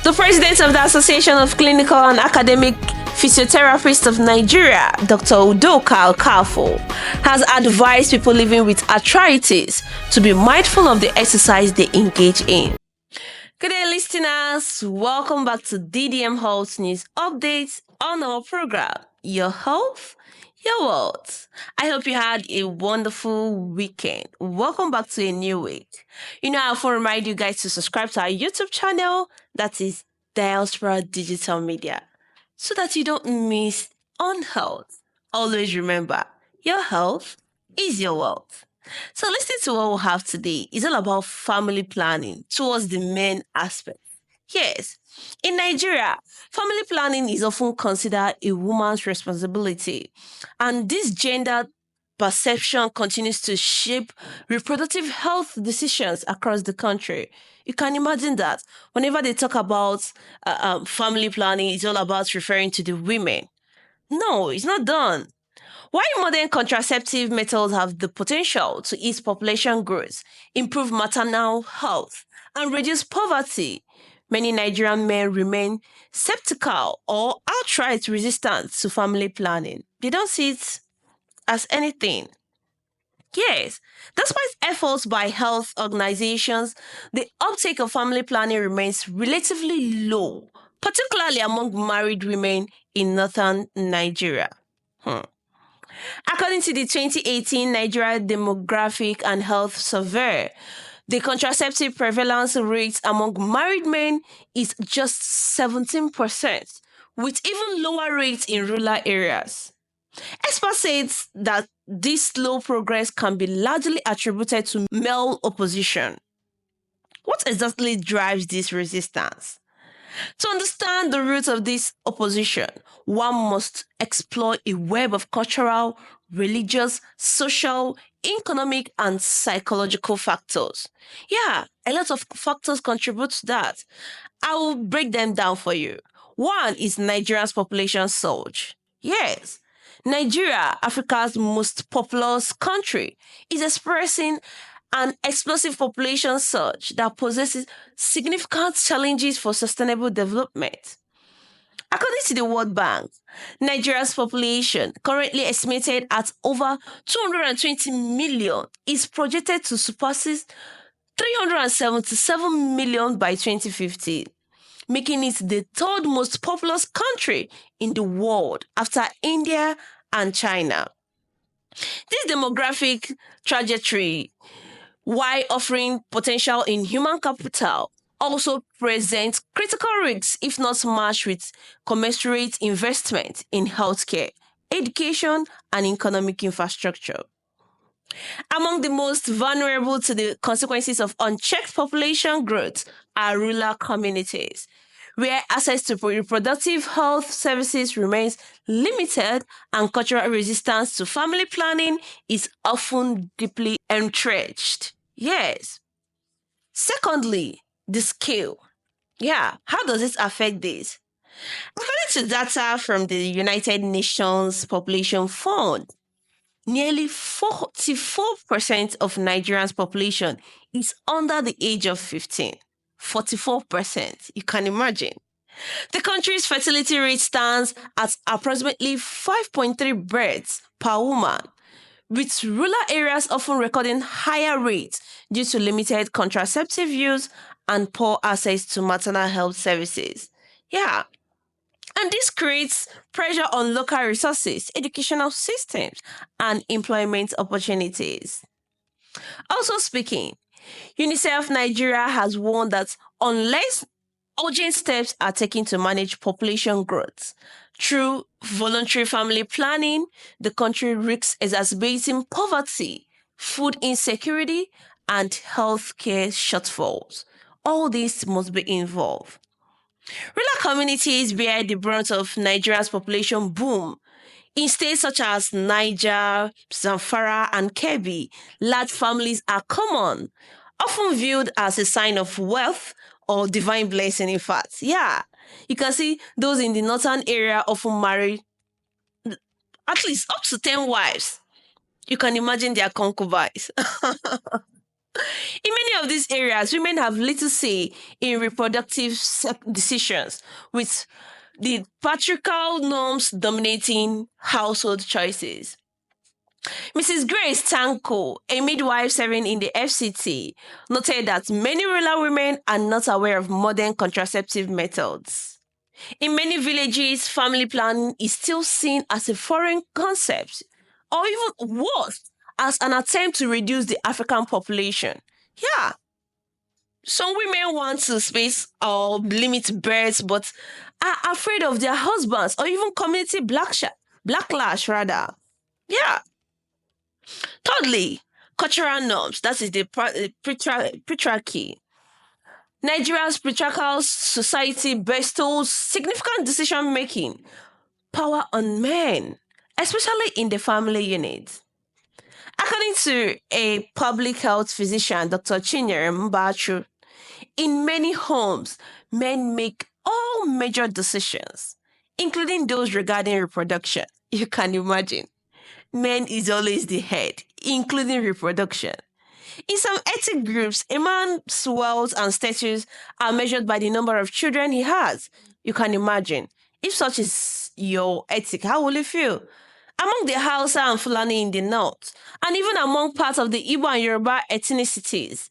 The president of the Association of Clinical and Academic Physiotherapists of Nigeria, Dr. Udoka Okafo, has advised people living with arthritis to be mindful of the exercise they engage in. Good day, listeners. Welcome back to DDM Health News Updates on our program, Your Health, Your Wealth. I hope you had a wonderful weekend. Welcome back to a new week. I have to remind you guys to subscribe to our YouTube channel, that is Diaspora Digital Media, so that you don't miss on health. Always remember, your health is your wealth. So listen to what we'll have today. It's all about family planning towards the main aspect. Yes, in Nigeria, family planning is often considered a woman's responsibility. And this gender perception continues to shape reproductive health decisions across the country. You can imagine that whenever they talk about family planning, it's all about referring to the women. No, it's not done. While modern contraceptive methods have the potential to ease population growth, improve maternal health, and reduce poverty, many Nigerian men remain skeptical or outright resistant to family planning. They don't see it as anything. Yes, despite efforts by health organizations, the uptake of family planning remains relatively low, particularly among married women in northern Nigeria. According to the 2018 Nigeria Demographic and Health Survey, the contraceptive prevalence rate among married men is just 17%, with even lower rates in rural areas. Experts say that this slow progress can be largely attributed to male opposition. What exactly drives this resistance? To understand the roots of this opposition, one must explore a web of cultural, religious, social, economic, and psychological factors. Yeah, a lot of factors contribute to that. I will break them down for you. One is Nigeria's population surge. Yes, Nigeria, Africa's most populous country, is experiencing an explosive population surge that poses significant challenges for sustainable development. According to the World Bank, Nigeria's population, currently estimated at over 220 million, is projected to surpass 377 million by 2050, making it the third most populous country in the world after India and China. This demographic trajectory, while offering potential in human capital, also presents critical risks if not matched with commensurate investment in healthcare, education, and economic infrastructure. Among the most vulnerable to the consequences of unchecked population growth are rural communities, where access to reproductive health services remains limited and cultural resistance to family planning is often deeply entrenched. Yes. Secondly, the scale. Yeah, how does it affect this? According to data from the United Nations Population Fund, nearly 44% of Nigerians' population is under the age of 15. 44%. You can imagine. The country's fertility rate stands at approximately 5.3 births per woman, with rural areas often recording higher rates due to limited contraceptive use and poor access to maternal health services. Yeah, and this creates pressure on local resources, educational systems, and employment opportunities. Also speaking, UNICEF Nigeria has warned that unless urgent steps are taken to manage population growth through voluntary family planning, the country risks exacerbating poverty, food insecurity, and healthcare shortfalls. All this must be involved. Rural communities bear the brunt of Nigeria's population boom. In states such as Niger, Zamfara, and Kebbi, large families are common, often viewed as a sign of wealth or divine blessing, in fact. Yeah, you can see those in the northern area often marry at least up to 10 wives. You can imagine their concubines. In many of these areas, women have little say in reproductive decisions, with the patriarchal norms dominating household choices. Mrs. Grace Tanko, a midwife serving in the FCT, noted that many rural women are not aware of modern contraceptive methods. In many villages, family planning is still seen as a foreign concept, or even worse, as an attempt to reduce the African population. Yeah, some women want to space or limit births, but are afraid of their husbands or even community backlash, rather. Yeah. Thirdly, cultural norms. That is the patriarchy. Nigeria's patriarchal society bestows significant decision making power on men, especially in the family unit. According to a public health physician, Dr. Chinyere Mbachu, in many homes, men make all major decisions, including those regarding reproduction. You can imagine. Men is always the head, including reproduction. In some ethnic groups, a man's wealth and status are measured by the number of children he has. You can imagine. If such is your ethic, how will you feel? Among the Hausa and Fulani in the north, and even among parts of the Igbo and Yoruba ethnicities,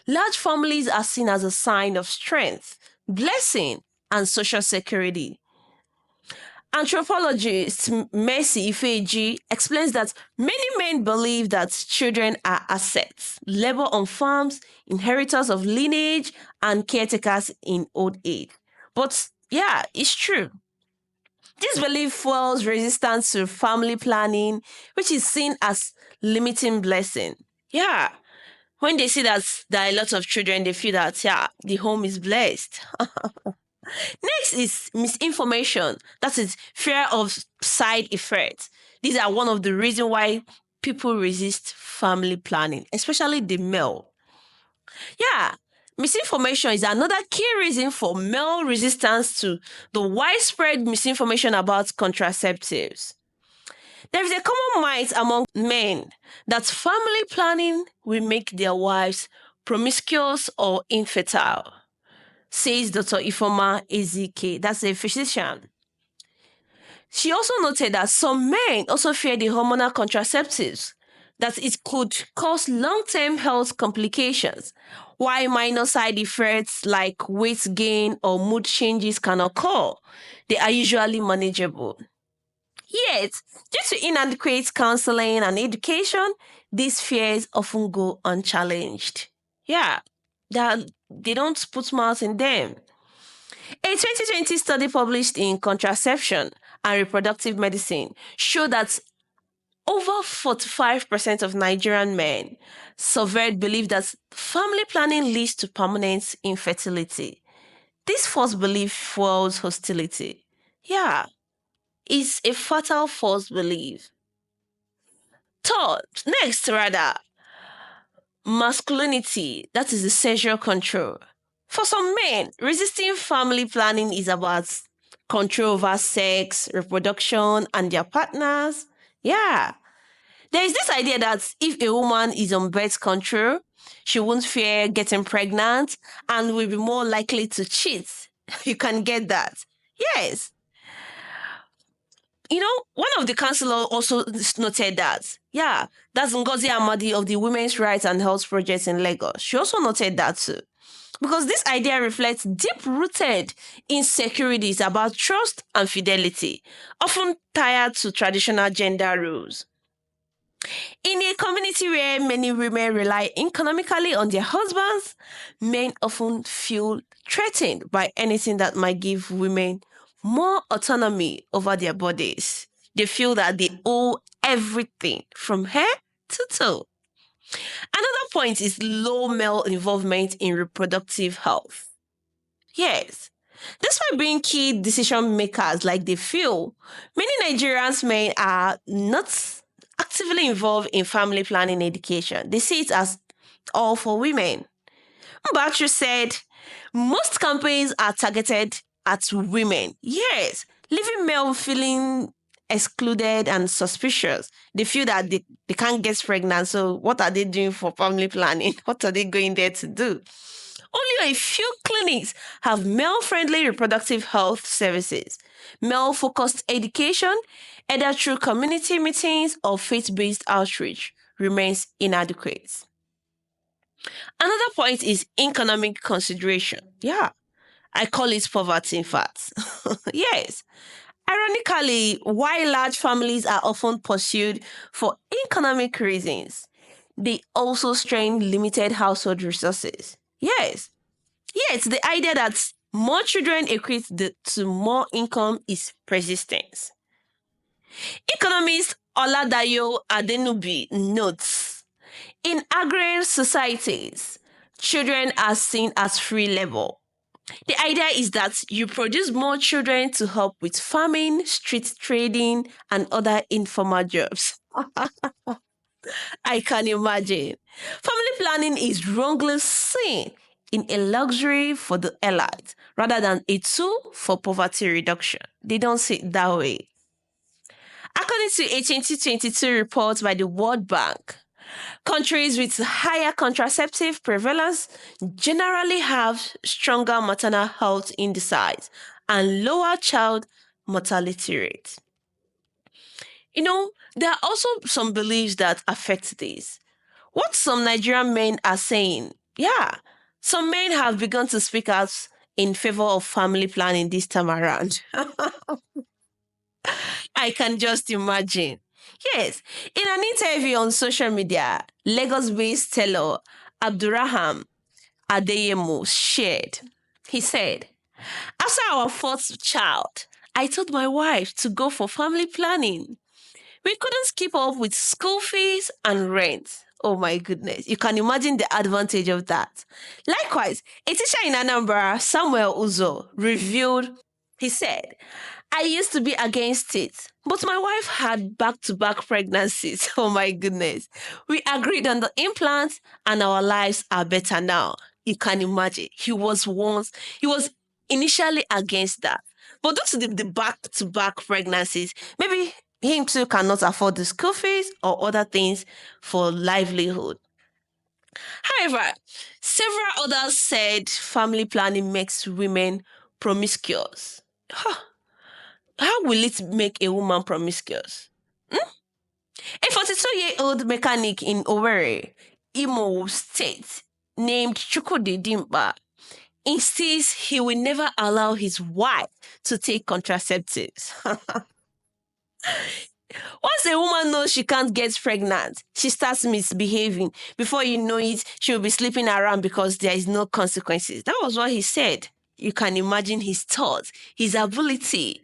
large families are seen as a sign of strength, blessing, and social security. Anthropologist Mercy Ifeji explains that many men believe that children are assets, labor on farms, inheritors of lineage, and caretakers in old age. But yeah, it's true. This belief fuels resistance to family planning, which is seen as limiting blessing. Yeah, when they see that there are a lot of children, they feel that, yeah, the home is blessed. Next is misinformation. That is fear of side effects. These are one of the reasons why people resist family planning, especially the male. Yeah, misinformation is another key reason for male resistance to the widespread misinformation about contraceptives. There is a common myth among men that family planning will make their wives promiscuous or infertile, says Dr. Ifoma Ezike, that's a physician. She also noted that some men also fear the hormonal contraceptives, that it could cause long-term health complications, while minor side effects like weight gain or mood changes can occur. They are usually manageable. Yet, due to inadequate counseling and education, these fears often go unchallenged. Yeah, they don't put mouth in them. A 2020 study published in Contraception and Reproductive Medicine showed that over 45% of Nigerian men surveyed believe that family planning leads to permanent infertility. This false belief fuels hostility. Yeah, it's a fatal false belief. Third, next, rather, masculinity, that is the sexual control. For some men, resisting family planning is about control over sex, reproduction, and their partners. Yeah. There is this idea that if a woman is on birth control, she won't fear getting pregnant and will be more likely to cheat. You can get that. Yes. You know, one of the counselors also noted that, yeah, that's Ngozi Amadi of the Women's Rights and Health Project in Lagos. She also noted that too. Because this idea reflects deep-rooted insecurities about trust and fidelity, often tied to traditional gender roles. In a community where many women rely economically on their husbands, men often feel threatened by anything that might give women more autonomy over their bodies. They feel that they owe everything from head to toe. Another point is low male involvement in reproductive health. Yes, despite being key decision makers like they feel, many Nigerians men are not actively involved in family planning education. They see it as all for women. Mbachu said most campaigns are targeted at women. Yes, leaving male feeling excluded and suspicious. They feel that they can't get pregnant. So what are they doing for family planning? What are they going there to do? Only a few clinics have male-friendly reproductive health services. Male-focused education, either through community meetings or faith-based outreach, remains inadequate. Another point is economic consideration. Yeah, I call it poverty, in fact. Yes. Ironically, while large families are often pursued for economic reasons, they also strain limited household resources. Yes. Yes, the idea that more children equate to more income is persistent. Economist Oladayo Adenubi notes, in agrarian societies, children are seen as free labor. The idea is that you produce more children to help with farming, street trading, and other informal jobs. I can imagine. Family planning is wrongly seen in a luxury for the elite rather than a tool for poverty reduction. They don't see it that way. According to a 2022 report by the World Bank, countries with higher contraceptive prevalence generally have stronger maternal health indices and lower child mortality rates. There are also some beliefs that affect this. What some Nigerian men are saying, yeah, some men have begun to speak out in favor of family planning this time around. I can just imagine. Yes, in an interview on social media, Lagos based tailor Abdurraham Adeyemo shared. He said, after our fourth child, I told my wife to go for family planning. We couldn't keep up with school fees and rent. Oh my goodness. You can imagine the advantage of that. Likewise, a teacher in Anambra, Samuel Uzo, revealed, he said, I used to be against it, but my wife had back-to-back pregnancies. Oh my goodness. We agreed on the implants and our lives are better now. You can imagine. He was initially against that. But due to the back-to-back pregnancies, maybe him too cannot afford the school fees or other things for livelihood. However, several others said family planning makes women promiscuous. How will it make a woman promiscuous? A 42-year-old mechanic in Owerri, Imo State, named Chukwudi Dimba, insists he will never allow his wife to take contraceptives. Once a woman knows she can't get pregnant, she starts misbehaving. Before you know it, she will be sleeping around because there is no consequences. That was what he said. You can imagine his thoughts, his ability.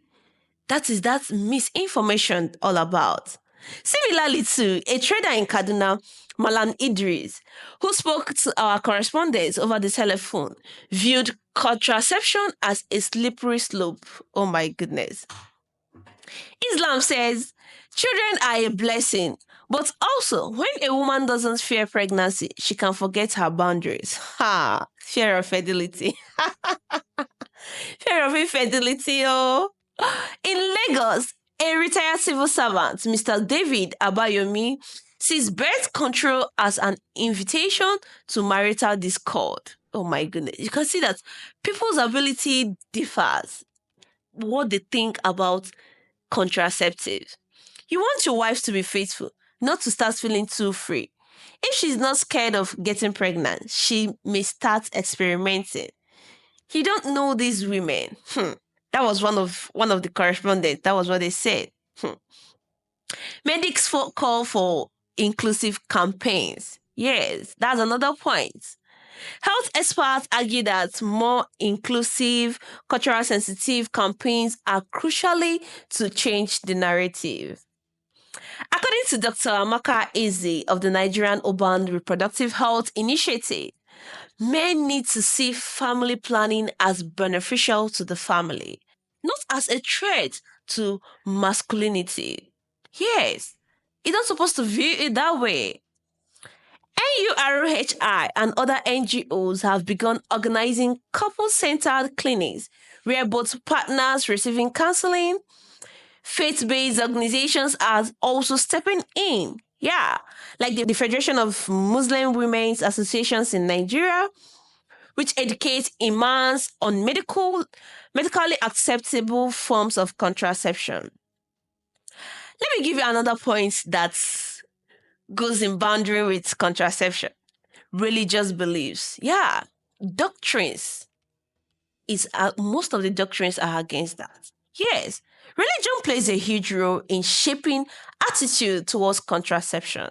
That is that misinformation all about. Similarly to a trader in Kaduna, Malam Idris, who spoke to our correspondents over the telephone, viewed contraception as a slippery slope. Oh my goodness. Islam says children are a blessing, but also when a woman doesn't fear pregnancy, she can forget her boundaries. Ha! Fear of fidelity. Fear of infidelity, oh. In Lagos, a retired civil servant, Mr. David Abayomi, sees birth control as an invitation to marital discord. Oh my goodness. You can see that people's ability differs. What they think about contraceptives. You want your wife to be faithful, not to start feeling too free. If she's not scared of getting pregnant, she may start experimenting. You don't know these women. That was one of the correspondents. That was what they said. Medics call for inclusive campaigns. Yes, that's another point. Health experts argue that more inclusive, cultural sensitive campaigns are crucially to change the narrative. According to Dr. Amaka Eze of the Nigerian Urban Reproductive Health Initiative, men need to see family planning as beneficial to the family, not as a threat to masculinity. Yes, you're not supposed to view it that way. NURHI and other NGOs have begun organizing couple centered clinics where both partners receiving counseling, Faith-based organizations are also stepping in. Yeah, like the Federation of Muslim Women's Associations in Nigeria, which educates imams on medically acceptable forms of contraception. Let me give you another point that goes in boundary with contraception. Religious beliefs. Yeah, doctrines is most of the doctrines are against that. Yes, religion plays a huge role in shaping attitude towards contraception.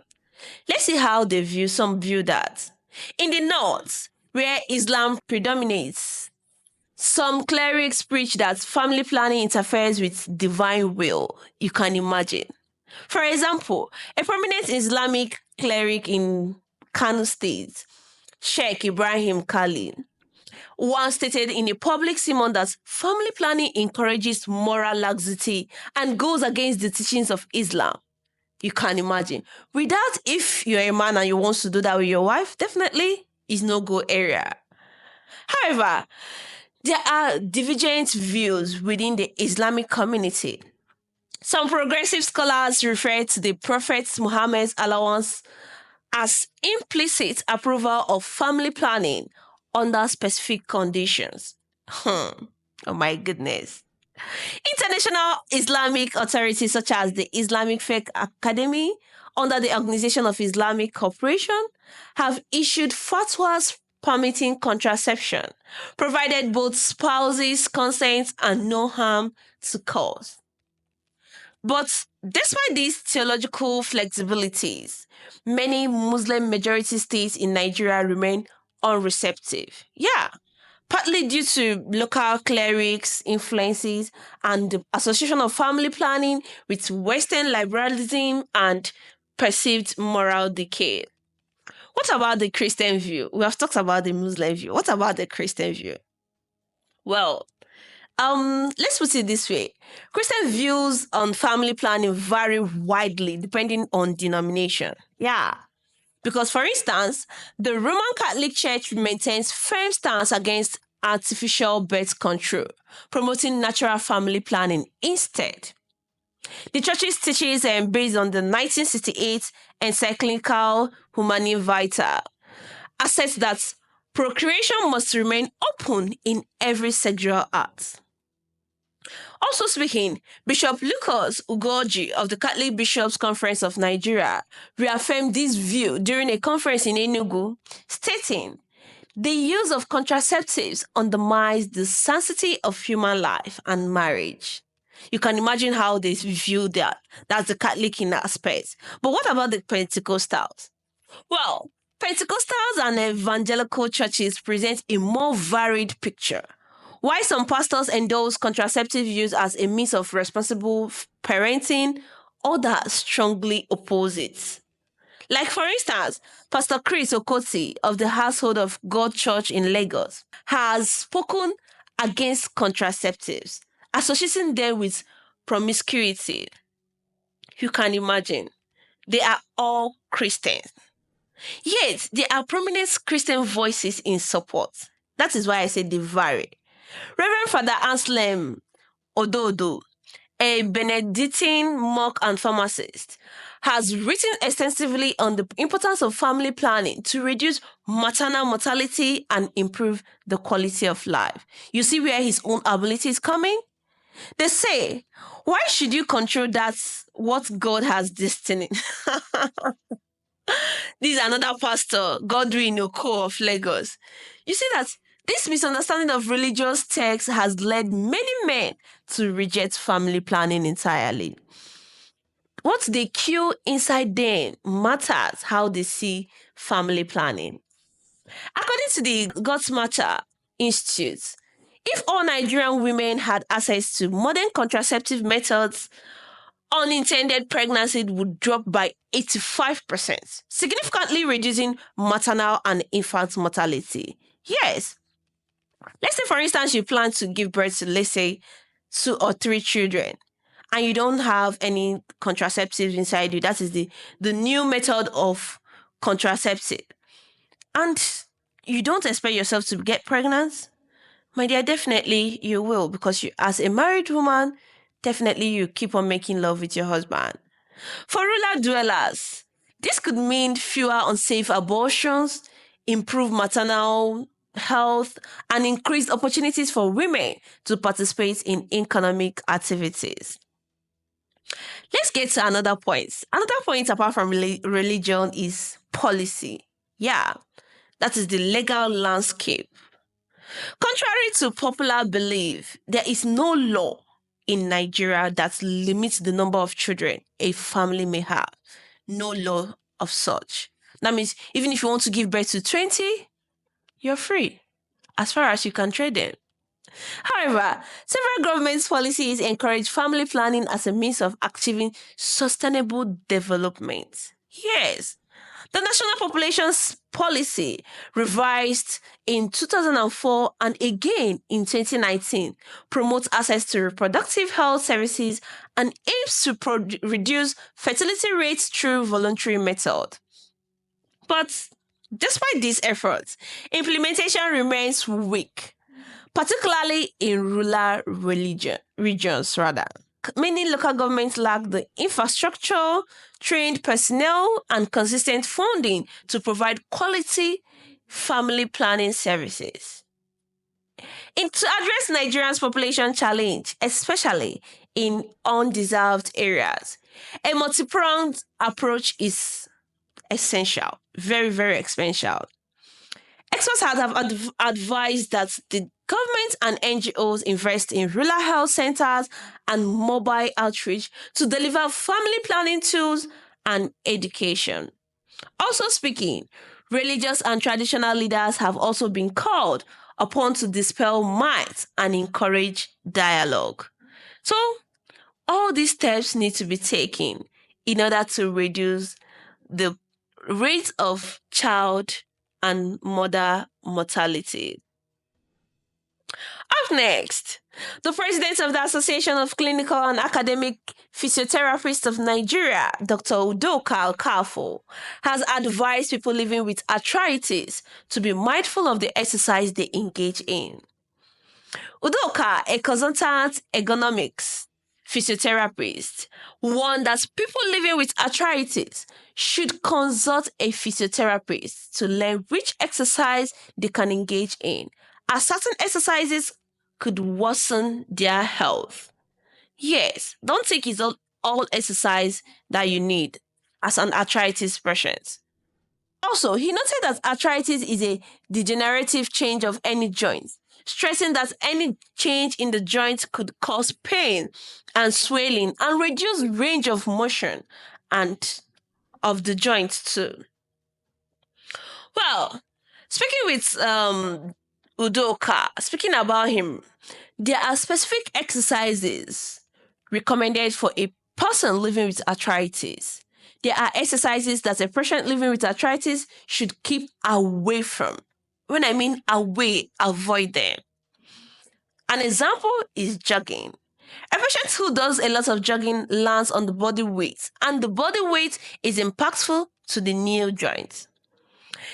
Let's see how some view that. In the north, where Islam predominates, some clerics preach that family planning interferes with divine will. You can imagine. For example, a prominent Islamic cleric in Kano State, Sheikh Ibrahim Khalil, once stated in a public sermon that family planning encourages moral laxity and goes against the teachings of Islam. You can imagine. With that, if you're a man and you want to do that with your wife, definitely is no go area. However, there are divergent views within the Islamic community. Some progressive scholars refer to the Prophet Muhammad's allowance as implicit approval of family planning under specific conditions. Oh my goodness. International Islamic authorities such as the Islamic Faith Academy under the Organization of Islamic Cooperation have issued fatwas permitting contraception, provided both spouses consent and no harm to cause. But despite these theological flexibilities, many Muslim majority states in Nigeria remain unreceptive. Yeah, partly due to local clerics' influences and the association of family planning with Western liberalism and perceived moral decay. What about the Christian view? We have talked about the Muslim view. What about the Christian view? Well, let's put it this way. Christian views on family planning vary widely depending on denomination. Yeah. Because, for instance, the Roman Catholic Church maintains firm stance against artificial birth control, promoting natural family planning instead. The church's teachings are based on the 1968 encyclical Humani Vitae, asserts that procreation must remain open in every sexual act. Also speaking, Bishop Lucas Ugoji of the Catholic Bishops' Conference of Nigeria reaffirmed this view during a conference in Enugu, stating, "The use of contraceptives undermines the sanctity of human life and marriage." You can imagine how they view that. That's the Catholic in that aspect. But what about the Pentecostals? Well, Pentecostals and evangelical churches present a more varied picture. While some pastors endorse contraceptive use as a means of responsible parenting, others strongly oppose it. Like, for instance, Pastor Chris Okoti of the Household of God Church in Lagos has spoken against contraceptives, associating them with promiscuity. You can imagine. They are all Christians. Yet, there are prominent Christian voices in support. That is why I say they vary. Reverend Father Anselm Ododo, a Benedictine monk and pharmacist, has written extensively on the importance of family planning to reduce maternal mortality and improve the quality of life. You see where his own ability is coming? They say, why should you control that what God has destined? This is another pastor, Godwin Oko of Lagos. You see that this misunderstanding of religious texts has led many men to reject family planning entirely. What they kill inside them matters how they see family planning. According to the Gottmacher Institute, if all Nigerian women had access to modern contraceptive methods, unintended pregnancy would drop by 85%, significantly reducing maternal and infant mortality. Yes. Let's say, for instance, you plan to give birth to, let's say, 2 or 3 children, and you don't have any contraceptives inside you. That is the new method of contraceptive. And you don't expect yourself to get pregnant. My dear, definitely you will, because you, as a married woman, definitely you keep on making love with your husband. For rural dwellers, this could mean fewer unsafe abortions, improved maternal health, and increased opportunities for women to participate in economic activities. Let's get to another point. Another point apart from religion is policy. Yeah, that is the legal landscape. Contrary to popular belief, there is no law in Nigeria that limits the number of children a family may have. No law of such. That means even if you want to give birth to 20, you're free as far as you can trade them. However, several government policies encourage family planning as a means of achieving sustainable development. Yes, the National Population Policy, revised in 2004 and again in 2019, promotes access to reproductive health services and aims to reduce fertility rates through voluntary method. But despite these efforts, implementation remains weak, particularly in rural regions rather. Many local governments lack the infrastructure, trained personnel, and consistent funding to provide quality family planning services. To address Nigeria's population challenge, especially in undeserved areas, a multi-pronged approach is essential, very, very essential. Experts have advised that the government and NGOs invest in rural health centers and mobile outreach to deliver family planning tools and education. Also speaking, religious and traditional leaders have also been called upon to dispel myths and encourage dialogue. So, all these steps need to be taken in order to reduce the rate of child and mother mortality. Up next, the president of the Association of Clinical and Academic Physiotherapists of Nigeria, Dr. Udoka Okafo, has advised people living with arthritis to be mindful of the exercise they engage in. Udoka, a consultant ergonomics physiotherapist, warned that people living with arthritis should consult a physiotherapist to learn which exercise they can engage in, as certain exercises could worsen their health. Yes, don't think it's all exercise that you need as an arthritis patient. Also, he noted that arthritis is a degenerative change of any joint, stressing that any change in the joint could cause pain and swelling and reduce range of motion and of the joint too. Well, speaking with Udoka, speaking about him, there are specific exercises recommended for a person living with arthritis. There are exercises that a patient living with arthritis should keep away from. When I mean away, avoid them. An example is jogging. A patient who does a lot of jogging lands on the body weight, and the body weight is impactful to the knee joint.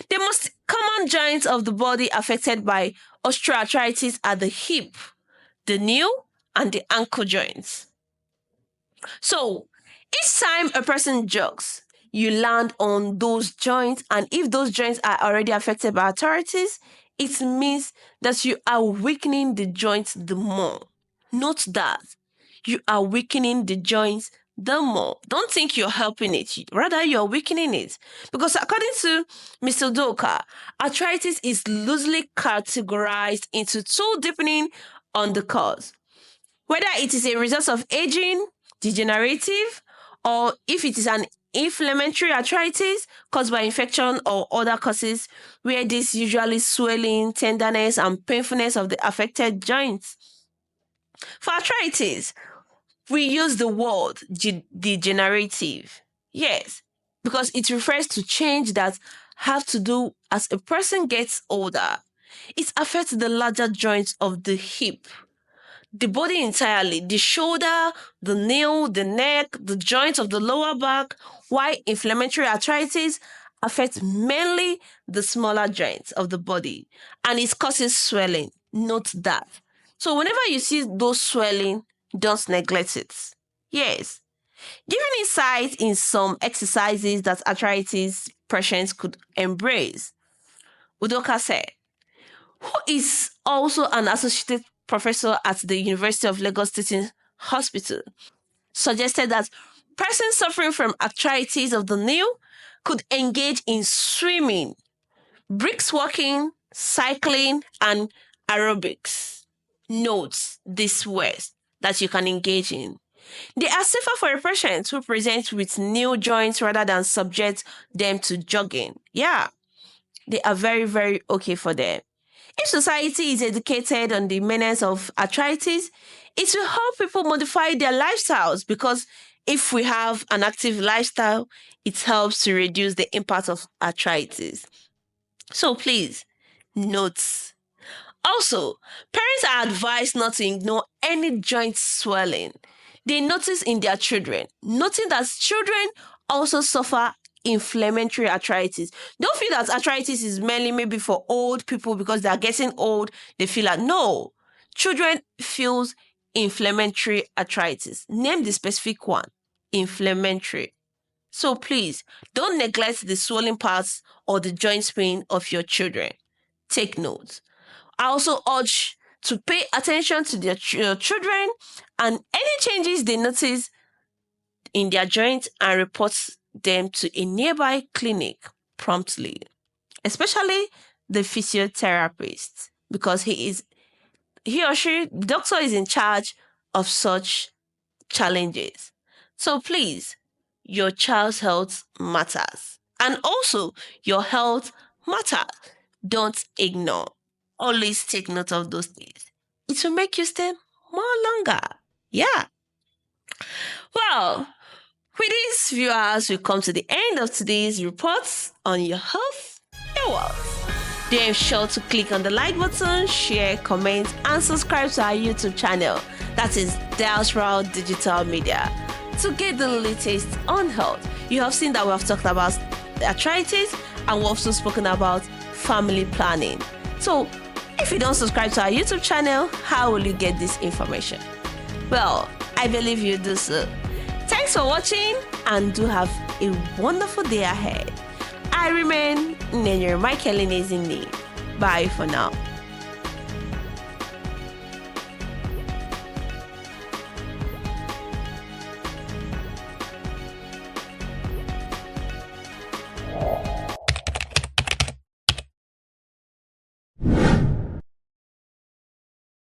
The most common joints of the body affected by osteoarthritis are the hip, the knee, and the ankle joints. So, each time a person jogs, you land on those joints, and if those joints are already affected by arthritis, it means that you are weakening the joints the more. Note that you are weakening the joints the more. Don't think you're helping it, rather, you're weakening it. Because according to Mr. Doka, arthritis is loosely categorized into two depending on the cause. Whether it is a result of aging, degenerative, or if it is an inflammatory arthritis caused by infection or other causes, where this usually swelling, tenderness, and painfulness of the affected joints. For arthritis, we use the word degenerative. Yes, because it refers to change that have to do as a person gets older. It affects the larger joints of the hip, the body entirely, the shoulder, the knee, the neck, the joints of the lower back, while inflammatory arthritis affects mainly the smaller joints of the body and it causes swelling. Note that. So whenever you see those swelling, Don't neglect it. Yes. Giving insight in some exercises that arthritis patients could embrace. Udoka said, who is also an associate professor at the University of Lagos Teaching Hospital, suggested that persons suffering from arthritis of the knee could engage in swimming, brisk walking, cycling, and aerobics. Note these words that you can engage in. They are safer for a patient who presents with new joints rather than subject them to jogging. Yeah, they are very, very okay for them. If society is educated on the menace of arthritis, it will help people modify their lifestyles because if we have an active lifestyle, it helps to reduce the impact of arthritis. So please, note. Also, parents are advised not to ignore any joint swelling they notice in their children, noting that children also suffer inflammatory arthritis. Don't feel that arthritis is mainly maybe for old people because they are getting old. They feel like, no, children feels inflammatory arthritis. Name the specific one, inflammatory. So please, don't neglect the swollen parts or the joint pain of your children. Take note. I also urge to pay attention to their children and any changes they notice in their joints and report them to a nearby clinic promptly, especially the physiotherapist, because he or she, the doctor is in charge of such challenges. So please, your child's health matters. And also, your health matters. Don't ignore. Always take note of those things. It will make you stay more longer. Yeah. Well, with these viewers, we come to the end of today's reports on your health, your wealth. Do ensure to click on the like button, share, comment, and subscribe to our YouTube channel. That is Diaspora Digital Media. To get the latest on health, you have seen that we have talked about arthritis and we've also spoken about family planning. So, if you don't subscribe to our YouTube channel, how will you get this information? Well, I believe you do so. Thanks for watching and do have a wonderful day ahead. I remain Nigerian Michael Bye for now.